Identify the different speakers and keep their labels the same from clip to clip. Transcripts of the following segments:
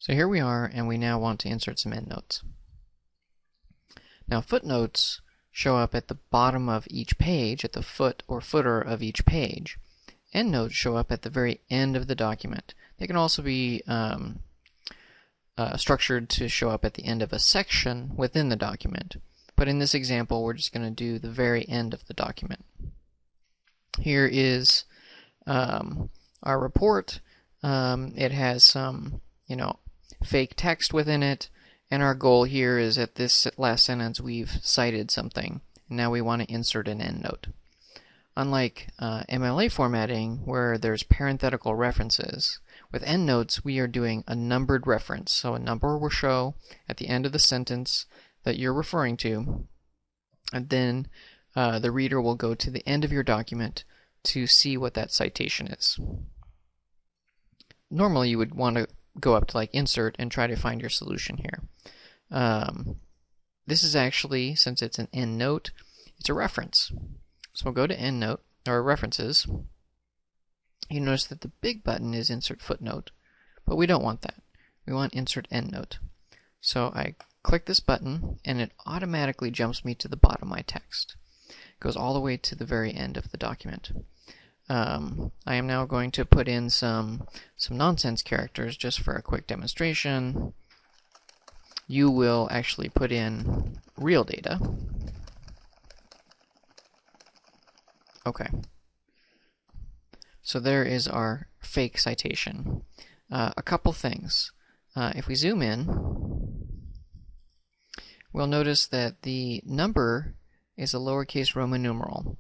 Speaker 1: So here we are, and we now want to insert some endnotes. Now footnotes show up at the bottom of each page, at the foot or footer of each page. Endnotes show up at the very end of the document. They can also be structured to show up at the end of a section within the document. But in this example, we're just going to do the very end of the document. Here is our report. It has some, fake text within it, and our goal here is at this last sentence we've cited something, and now we want to insert an endnote. Unlike MLA formatting, where there's parenthetical references, with endnotes we are doing a numbered reference, so a number will show at the end of the sentence that you're referring to, and then the reader will go to the end of your document to see what that citation is. Normally you would want to go up to insert and try to find your solution here. This is actually, since it's an endnote, it's a reference. So we'll go to endnote, or references. You notice that the big button is insert footnote, but we don't want that. We want insert endnote. So I click this button, and it automatically jumps me to the bottom of my text. It goes all the way to the very end of the document. I am now going to put in some nonsense characters just for a quick demonstration. You will actually put in real data. Okay. So there is our fake citation. A couple things. If we zoom in, we'll notice that the number is a lowercase Roman numeral.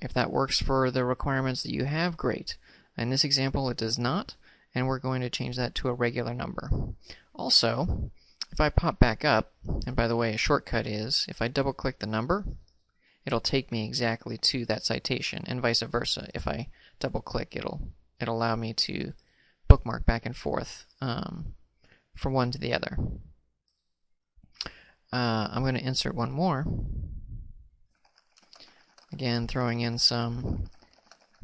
Speaker 1: If that works for the requirements that you have, great. In this example, it does not, and we're going to change that to a regular number. Also, if I pop back up, and by the way, a shortcut is, if I double-click the number, it'll take me exactly to that citation, and vice versa. If I double-click, it'll allow me to bookmark back and forth from one to the other. I'm going to insert one more. Again, throwing in some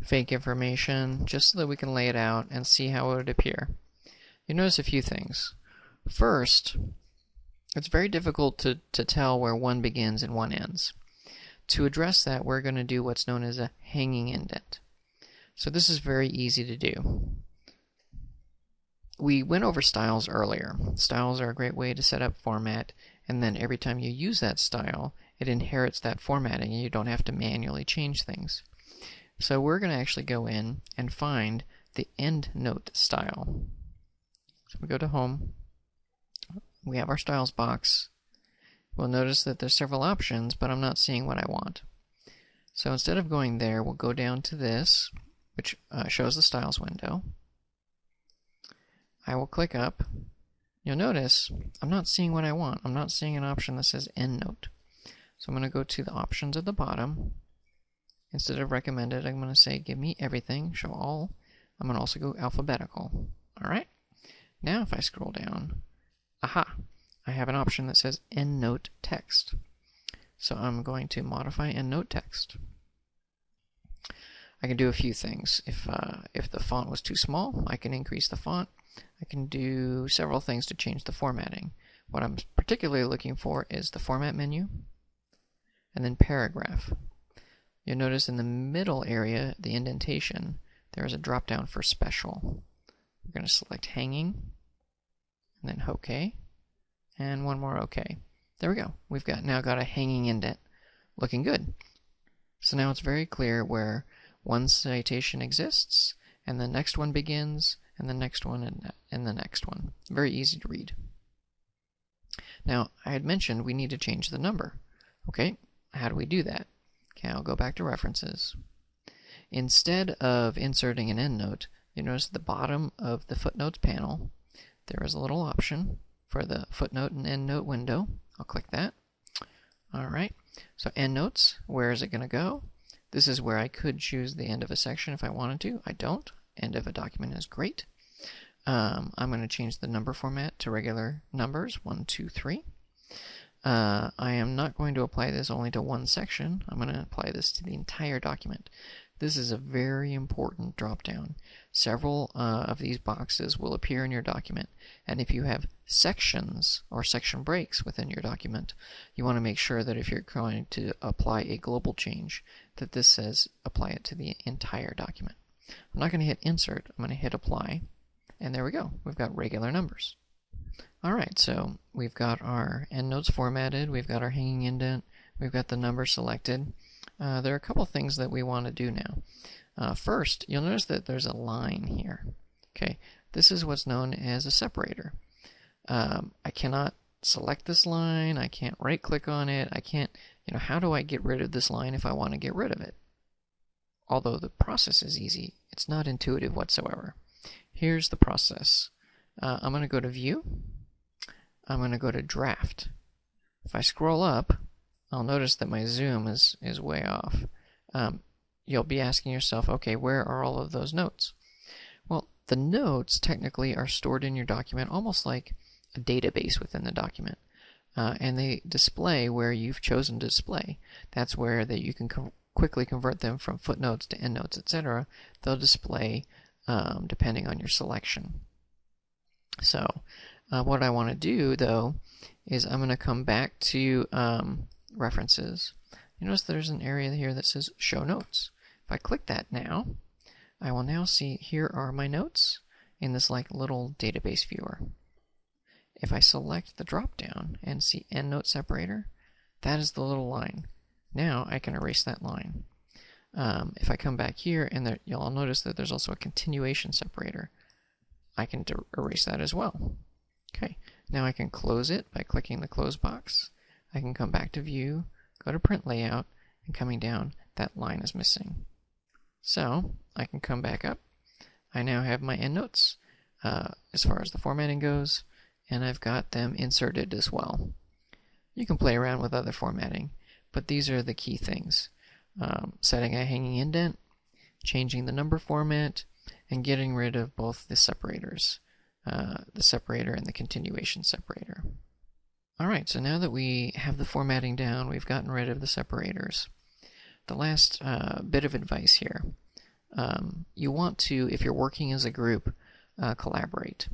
Speaker 1: fake information just so that we can lay it out and see how it would appear. You notice a few things. First, it's very difficult to tell where one begins and one ends. To address that, we're going to do what's known as a hanging indent. So this is very easy to do. We went over styles earlier. Styles are a great way to set up format, and then every time you use that style, it inherits that formatting and you don't have to manually change things. So we're going to actually go in and find the Endnote style. So we go to Home. We have our Styles box. We'll notice that there's several options, but I'm not seeing what I want. So instead of going there, we'll go down to this, which shows the Styles window. I will click up. You'll notice I'm not seeing what I want. I'm not seeing an option that says Endnote. So I'm going to go to the options at the bottom. Instead of recommended, I'm going to say give me everything, show all. I'm going to also go alphabetical. Alright? Now if I scroll down, aha! I have an option that says Endnote Text. So I'm going to modify Endnote Text. I can do a few things. If the font was too small, I can increase the font. I can do several things to change the formatting. What I'm particularly looking for is the Format menu, and then Paragraph. You'll notice in the middle area, the indentation, there is a drop down for Special. We're going to select Hanging, and then OK, and one more OK. There we go. We've now got a hanging indent. Looking good. So now it's very clear where one citation exists, and the next one begins, and the next one, and the next one. Very easy to read. Now, I had mentioned we need to change the number. Okay, how do we do that? Okay, I'll go back to References. Instead of inserting an endnote, you notice at the bottom of the Footnotes panel, there is a little option for the footnote and endnote window. I'll click that. Alright, so endnotes, where is it going to go? This is where I could choose the end of a section if I wanted to. I don't. End of a document is great. I'm going to change the number format to regular numbers, 1, 2, 3. I am not going to apply this only to one section. I'm going to apply this to the entire document. This is a very important drop-down. Several of these boxes will appear in your document, and if you have sections or section breaks within your document, you want to make sure that if you're going to apply a global change, that this says apply it to the entire document. I'm not going to hit insert, I'm going to hit apply, and there we go. We've got regular numbers. Alright, so we've got our endnotes formatted, we've got our hanging indent, we've got the number selected. There are a couple things that we want to do now. First, you'll notice that there's a line here. Okay, this is what's known as a separator. I cannot select this line, I can't right click on it, I can't, how do I get rid of this line if I want to get rid of it? Although the process is easy, it's not intuitive whatsoever. Here's the process. I'm going to go to View. I'm going to go to Draft. If I scroll up, I'll notice that my zoom is way off. You'll be asking yourself, okay, where are all of those notes? Well, the notes technically are stored in your document almost like a database within the document. And they display where you've chosen to display. That's where that you can quickly convert them from footnotes to endnotes, etc. They'll display depending on your selection. So what I want to do, though, is I'm going to come back to References. You notice there's an area here that says Show Notes. If I click that now, I will now see here are my notes in this like little database viewer. If I select the drop down and see Endnote Separator, that is the little line. Now I can erase that line. If I come back here, and you'll notice that there's also a continuation separator. I can erase that as well. Okay, now I can close it by clicking the close box. I can come back to View, go to Print Layout, and coming down, that line is missing. So I can come back up. I now have my endnotes as far as the formatting goes, and I've got them inserted as well. You can play around with other formatting, but these are the key things. Setting a hanging indent, changing the number format, and getting rid of both the separators, the separator and the continuation separator. Alright, so now that we have the formatting down, we've gotten rid of the separators. The last bit of advice here. You want to, if you're working as a group, collaborate.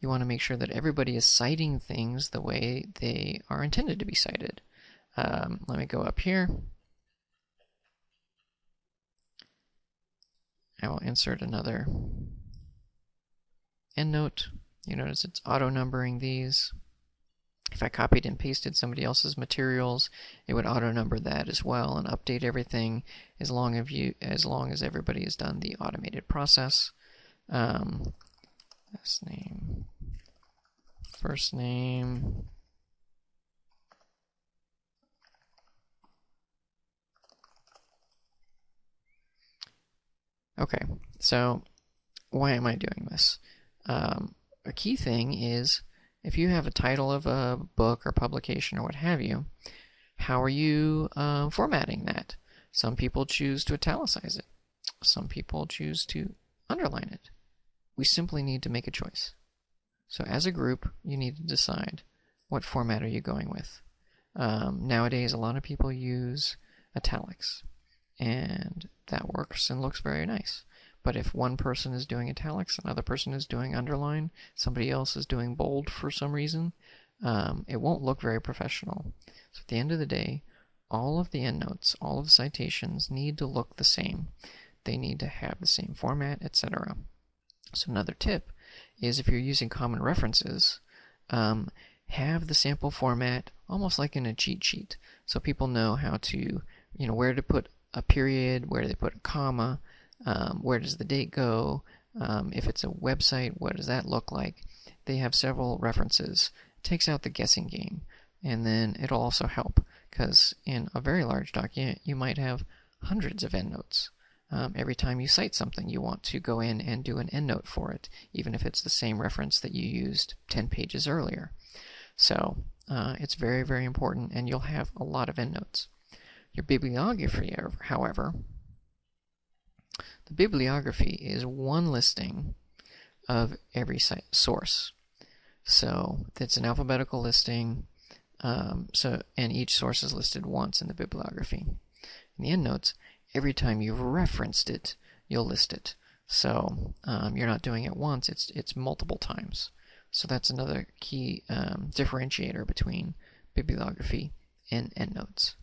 Speaker 1: You want to make sure that everybody is citing things the way they are intended to be cited. Let me go up here. I will insert another endnote. You notice it's auto-numbering these. If I copied and pasted somebody else's materials, it would auto-number that as well and update everything as long as everybody has done the automated process. Last name, first name. Okay, so why am I doing this? A key thing is, if you have a title of a book or publication or what have you, how are you formatting that? Some people choose to italicize it. Some people choose to underline it. We simply need to make a choice. So as a group, you need to decide what format are you going with. Nowadays, a lot of people use italics, and that works and looks very nice. But if one person is doing italics, another person is doing underline, somebody else is doing bold for some reason, it won't look very professional. So at the end of the day, all of the endnotes, all of the citations need to look the same. They need to have the same format, etc. So another tip is, if you're using common references, have the sample format almost like in a cheat sheet, so people know how to, where to put a period, where do they put a comma, where does the date go, if it's a website, what does that look like. They have several references. It takes out the guessing game, and then it'll also help, because in a very large document you might have hundreds of endnotes. Every time you cite something, you want to go in and do an endnote for it, even if it's the same reference that you used 10 pages earlier. So it's very, very important, and you'll have a lot of endnotes. Your bibliography, however, the bibliography is one listing of every source. So it's an alphabetical listing, and each source is listed once in the bibliography. In the endnotes, every time you've referenced it, you'll list it. So you're not doing it once, it's multiple times. So that's another key differentiator between bibliography and endnotes.